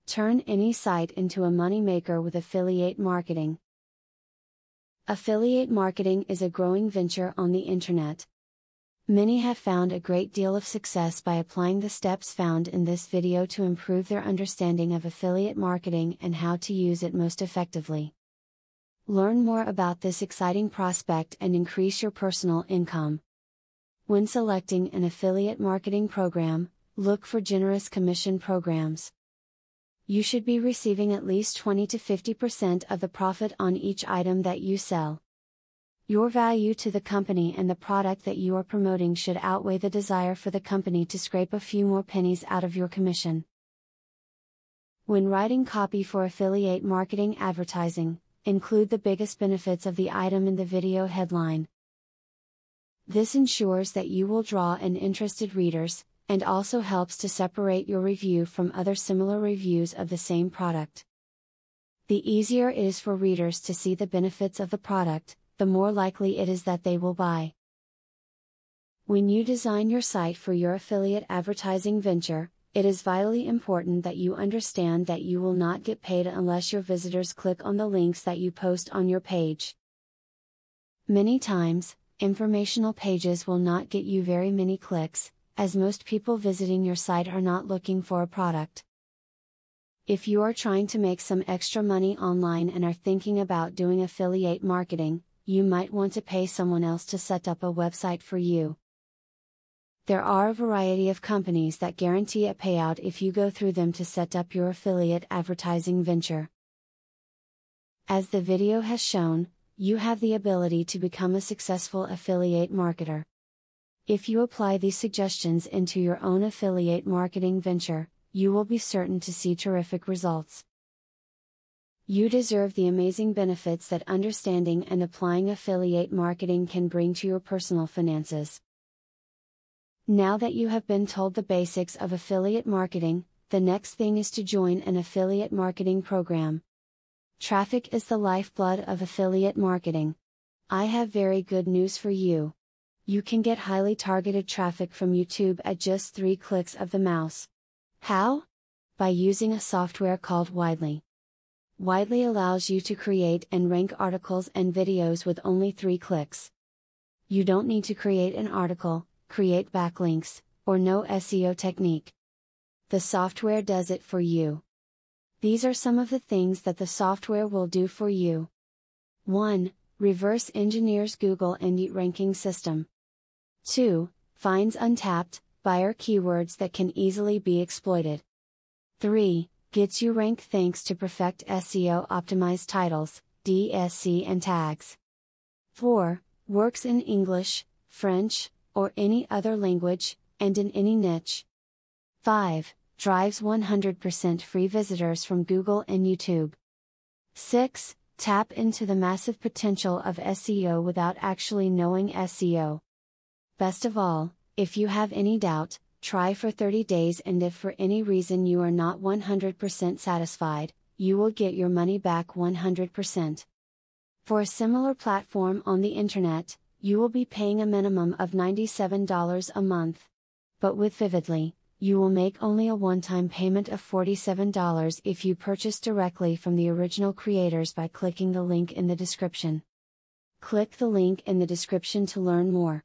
Turn any site into a moneymaker with affiliate marketing. Affiliate marketing is a growing venture on the internet. Many have found a great deal of success by applying the steps found in this video to improve their understanding of affiliate marketing and how to use it most effectively. Learn more about this exciting prospect and increase your personal income. When selecting an affiliate marketing program, look for generous commission programs. You should be receiving at least 20 to 50% of the profit on each item that you sell. Your value to the company and the product that you are promoting should outweigh the desire for the company to scrape a few more pennies out of your commission. When writing copy for affiliate marketing advertising, include the biggest benefits of the item in the video headline. This ensures that you will draw in interested readers, and also helps to separate your review from other similar reviews of the same product. The easier it is for readers to see the benefits of the product, the more likely it is that they will buy. When you design your site for your affiliate advertising venture, it is vitally important that you understand that you will not get paid unless your visitors click on the links that you post on your page. Many times, informational pages will not get you very many clicks, as most people visiting your site are not looking for a product. If you are trying to make some extra money online and are thinking about doing affiliate marketing, you might want to pay someone else to set up a website for you. There are a variety of companies that guarantee a payout if you go through them to set up your affiliate advertising venture. As the video has shown, you have the ability to become a successful affiliate marketer. If you apply these suggestions into your own affiliate marketing venture, you will be certain to see terrific results. You deserve the amazing benefits that understanding and applying affiliate marketing can bring to your personal finances. Now that you have been told the basics of affiliate marketing, the next thing is to join an affiliate marketing program. Traffic is the lifeblood of affiliate marketing. I have very good news for you. You can get highly targeted traffic from YouTube at just 3 clicks of the mouse. How? By using a software called Widely. Widely allows you to create and rank articles and videos with only 3 clicks. You don't need to create an article, create backlinks, or know SEO technique. The software does it for you. These are some of the things that the software will do for you. 1. Reverse engineers Google Indie ranking system. 2. Finds untapped, buyer keywords that can easily be exploited. 3. Gets you ranked thanks to perfect SEO optimized titles, DSC and tags. 4. Works in English, French, or any other language, and in any niche. 5. Drives 100% free visitors from Google and YouTube. 6. Tap into the massive potential of SEO without actually knowing SEO. Best of all, if you have any doubt, try for 30 days, and if for any reason you are not 100% satisfied, you will get your money back 100%. For a similar platform on the internet, you will be paying a minimum of $97 a month. But with Vividly, you will make only a one-time payment of $47 if you purchase directly from the original creators by clicking the link in the description. Click the link in the description to learn more.